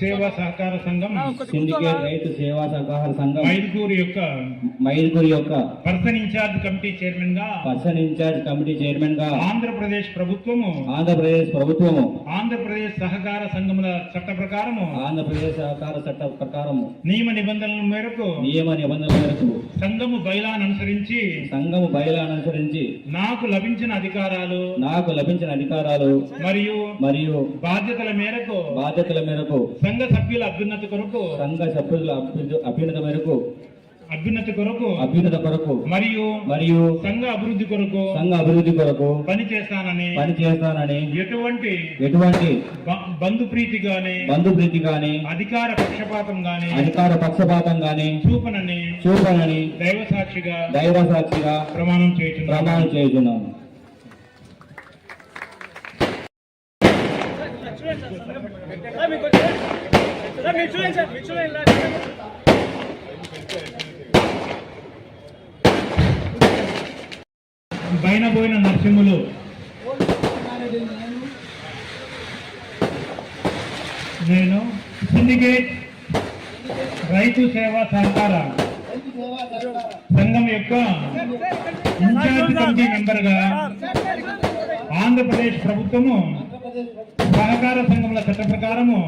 సేవా సహకార సంఘం సిండికేట్ రైతు సేవా సహకార సంఘం మైదుకూరు యొక్క పర్సన్ ఇన్ఛార్జ్ కమిటీ చైర్మన్ గా ఆంధ్రప్రదేశ్ ప్రభుత్వము ఆంధ్రప్రదేశ్ సహకార సంఘముల చట్ట ప్రకారము నియమ నిబంధనల మేరకు సంఘము బైలాను అనుసరించి నాకు లభించిన అధికారాలు మరియు బాధ్యతల మేరకు సంఘ సభ్యుల అభ్యున్నతి కొరకు మరియు సంఘ అభివృద్ధి కొరకు పని చేస్తానని ఎటువంటి బంధుప్రీతి గాని అధికార పక్షపాతం గాని చూపనని దైవసాక్షిగా ప్రమాణం చేయుచున్నాను. బైనబోయిన నరసింహులు నేను సిండికేట్ రైతు సేవా సహకార సంఘం యొక్క ఇన్ఛార్జ్ కమిటీ మెంబర్గా ఆంధ్రప్రదేశ్ ప్రభుత్వము సహకార సంఘముల చట్ట ప్రకారము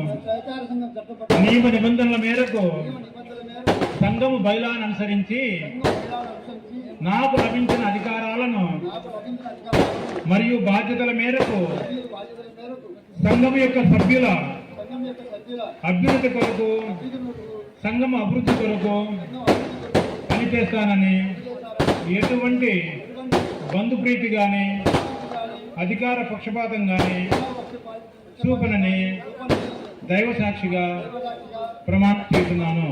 నియమ నిబంధనల మేరకు సంఘము బైలాను అనుసరించి నాకు లభించిన అధికారాలను మరియు బాధ్యతల మేరకు సంఘం యొక్క సభ్యుల అభ్యున్నతి కొరకు సంఘం అభివృద్ధి కొరకు పనిచేస్తానని ఎటువంటి బంధుప్రీతి గాని అధికార పక్షపాతం గాని చూపనని దైవ సాక్షిగా ప్రమాణం చేస్తున్నాను.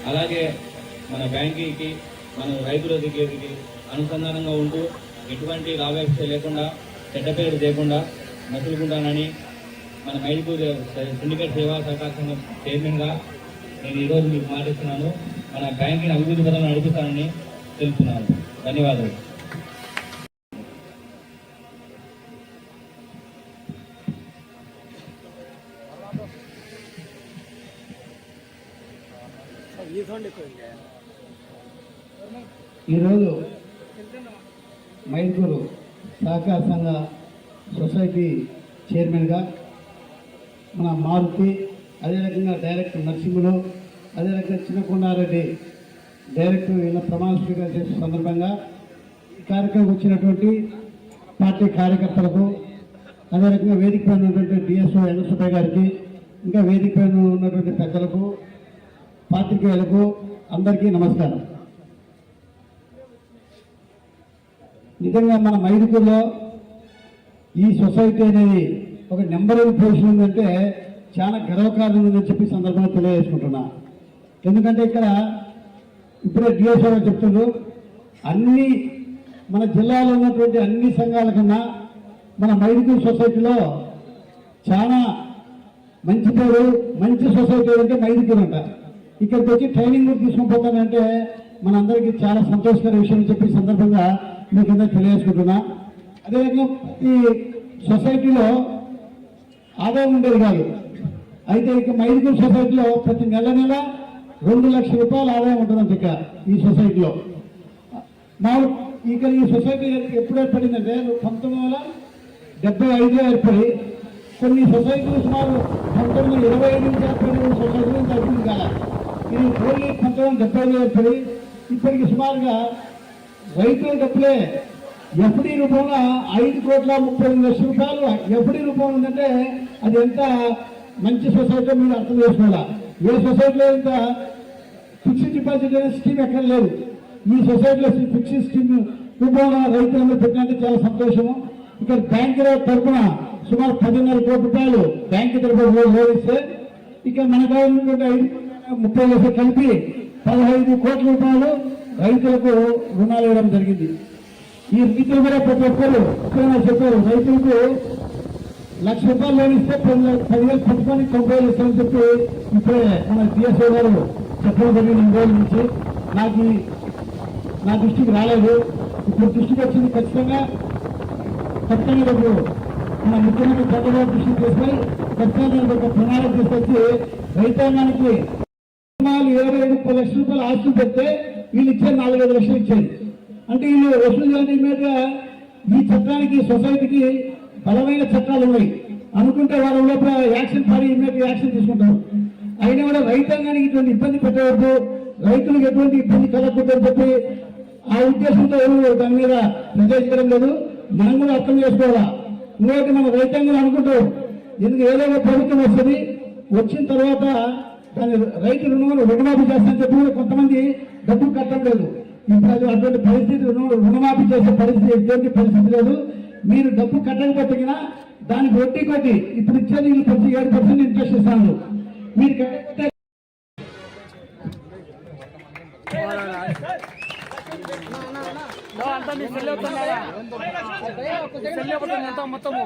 అలాగే మన బ్యాంకింగ్కి మన రైతుల దగ్గరికి అనుసంధానంగా ఉంటూ ఎటువంటి లాభాపేక్ష లేకుండా చెడ్డ పేరు చేయకుండా మసులుకుంటానని మన మైదుకూరు సిండికేట్ సేవా సహకార సంఘం చైర్మన్గా నేను ఈరోజు మీకు మాటిస్తున్నాను. మన బ్యాంకింగ్ అభివృద్ధి పథకం నడుపుతానని తెలుపుతున్నాను. ధన్యవాదాలు. ఈరోజు మైదుకూరు సహకార సంఘ సొసైటీ చైర్మన్గా మన మారుతి, అదే రకంగా డైరెక్టర్ నరసింహులు, అదే రకంగా చిన్నకొండారెడ్డి డైరెక్టర్ ఇలా ప్రమాణ స్వీకారం చేసే సందర్భంగా ఈ కార్యక్రమం వచ్చినటువంటి పార్టీ కార్యకర్తలకు, అదే రకంగా వేదిక పైన ఉన్నటువంటి డిఎస్ఓ ఎన్ఎస్ఐ గారికి, ఇంకా వేదిక పైన ఉన్నటువంటి పెద్దలకు, పాత్రికేయులకు అందరికీ నమస్కారం. నిజంగా మన మైదుకూరులో ఈ సొసైటీ అనేది ఒక నెంబర్ 1 పొజిషన్ ఉందంటే చాలా గర్వకారణం ఉందని చెప్పి సందర్భంగా తెలియజేసుకుంటున్నా. ఎందుకంటే ఇక్కడ ఇప్పుడే డిఎస్ఓ చెప్తున్నారు, అన్ని మన జిల్లాలో ఉన్నటువంటి అన్ని సంఘాల కన్నా మన మైదుకూరు సొసైటీలో చాలా మంచి పేరు, మంచి సొసైటీ అంటే మైదుకూరు అంట. ఇక్కడికి వచ్చి ట్రైనింగ్ తీసుకుని పోతానంటే మనందరికీ చాలా సంతోషకర విషయం చెప్పి సందర్భంగా మీకు అందరూ తెలియజేసుకుంటున్నా. అదేవిధంగా ఈ సొసైటీలో ఆదాయం ఉండేది కాదు. అయితే ఇక మైదుకూరు సొసైటీలో ప్రతి నెల 2 లక్షల రూపాయల ఆదాయం ఉంటుందంట ఇక ఈ సొసైటీలో. ఇక ఈ సొసైటీ ఎప్పుడు ఏర్పడిందంటే 1975లో ఏర్పడి కొన్ని సొసైటీలు సుమారు 1925 నుంచి ఏర్పడిన సొసైటీలు తగ్గింది కాదు. ఇది ఓన్లీ 1975లో ఏర్పడి ఇప్పటికి సుమారుగా రైతుల డబ్బులే ఎఫ్డి రూపంలో 5,30,00,000 ఎఫ్డి రూపంలో ఉందంటే అది ఎంత మంచి సొసైటీ మీరు అర్థం చేసుకోవాలా. ఏ సొసైటీలో ఇంత ఫిక్స్డ్ డిపాజిట్ అనే స్కీమ్ ఎక్కడ లేదు. ఈ సొసైటీలో ఫిక్స్డ్ స్కీమ్ రూపాయల రైతులందరూ పెట్టినందుకు చాలా సంతోషము. ఇక్కడ బ్యాంకుల తరఫున సుమారు 10.5 కోట్ల రూపాయలు బ్యాంకు తరఫున లోన్ ఇస్తే ఇక మన గవర్నమెంట్ 30 లక్షలు కలిపి 15 కోట్ల రూపాయలు రైతులకు రుణాలు ఇవ్వడం జరిగింది. ఈ రైతులు కూడా ప్రతి ఒక్కరు చెప్పారు, రైతులకు ₹1,00,000 లోన్ ఇస్తే 10,000 పట్టుకొని 90,000 ఇస్తామని చెప్పి ఇప్పుడే మన డిఎస్ఓ గారు చెప్పడం జరిగింది. 2 రోజుల నుంచి నా దృష్టికి రాలేదు, ఇప్పుడు దృష్టికి వచ్చింది. ఖచ్చితంగా రేపు మన ముఖ్యమంత్రి చంద్రబాబు దృష్టికి తీసుకొని ఖచ్చితంగా ఒక ప్రణాళిక తీసుకొచ్చి రైతాంగానికి 25-30 లక్షల రూపాయలు ఆస్తులు పెడితే వీళ్ళు ఇచ్చేది 4-5 లక్షలు ఇచ్చేది. అంటే వీళ్ళు వసూలు చేయాలంటే ఇమీడియట్గా ఈ చట్టానికి సొసైటీకి బలమైన చట్టాలు ఉన్నాయి అనుకుంటే వాళ్ళ లోపల యాక్షన్ పడి ఇమీడియట్ యాక్షన్ తీసుకుంటారు. అయినా కూడా రైతాంగానికి ఇటువంటి ఇబ్బంది పెట్టవద్దు, రైతులకు ఎటువంటి ఇబ్బంది కలగకూడదని చెప్పి ఆ ఉద్దేశంతో ఎవరు దాని మీద నిర్దేశించడం లేదు. మనం కూడా అర్థం చేసుకోవాలా. ఇంకోటి మన రైతాంగం అనుకుంటాం, ఎందుకు ఏదో ప్రభుత్వం వస్తుంది, వచ్చిన తర్వాత దాని రైతు రుణమాఫీ చేస్తానని చెప్పి కూడా కొంతమంది డబ్బులు కట్టడం లేదు. ఇప్పుడు అది అటువంటి పరిస్థితి రుణమాఫీ చేసే పరిస్థితి ఎటువంటి పరిస్థితి లేదు. మీరు డబ్బు కట్టకపోతే దానికి వడ్డీ కొట్టి ఇప్పుడు ఇచ్చేది 7% ఇంట్రెస్ట్ ఇస్తాను. మీరు కట్టకపోతే మొత్తము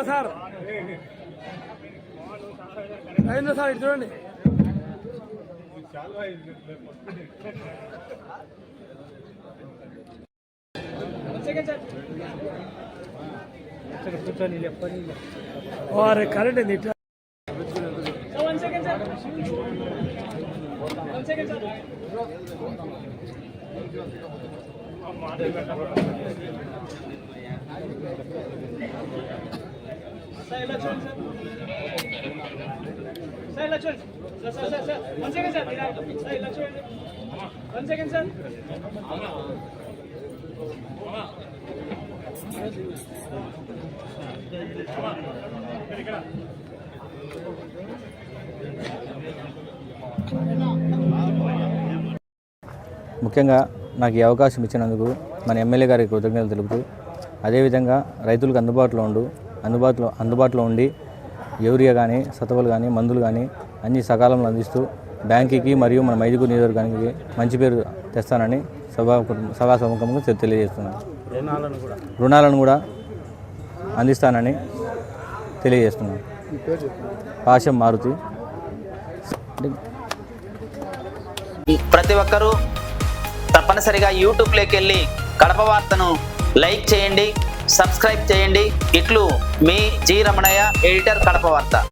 సార్ అయిందా సార్ ఇటు చూడండి. వారే కరెంట్ ఏంది ఇట్లా. ముఖ్యంగా నాకు ఈ అవకాశం ఇచ్చినందుకు మన ఎమ్మెల్యే గారికి కృతజ్ఞతలు తెలుపుతూ, అదేవిధంగా రైతులకు అందుబాటులో ఉండి యూరియా కానీ సతవలు కానీ మందులు కానీ అన్ని సకాలంలో అందిస్తూ బ్యాంకుకి మరియు మన మైదుకూరు నియోజకవర్గానికి మంచి పేరు తెస్తానని సభాముఖంగా తెలియజేస్తున్నాను. రుణాలను కూడా అందిస్తానని తెలియజేస్తున్నాను. పాశం మారుతి. ప్రతి ఒక్కరూ తప్పనిసరిగా యూట్యూబ్లోకి వెళ్ళి కడప వార్తను లైక్ చేయండి, సబ్స్క్రైబ్ చేయండి. ఇట్లు మీ జి రమణయ్య, ఎడిటర్, కడప వార్త.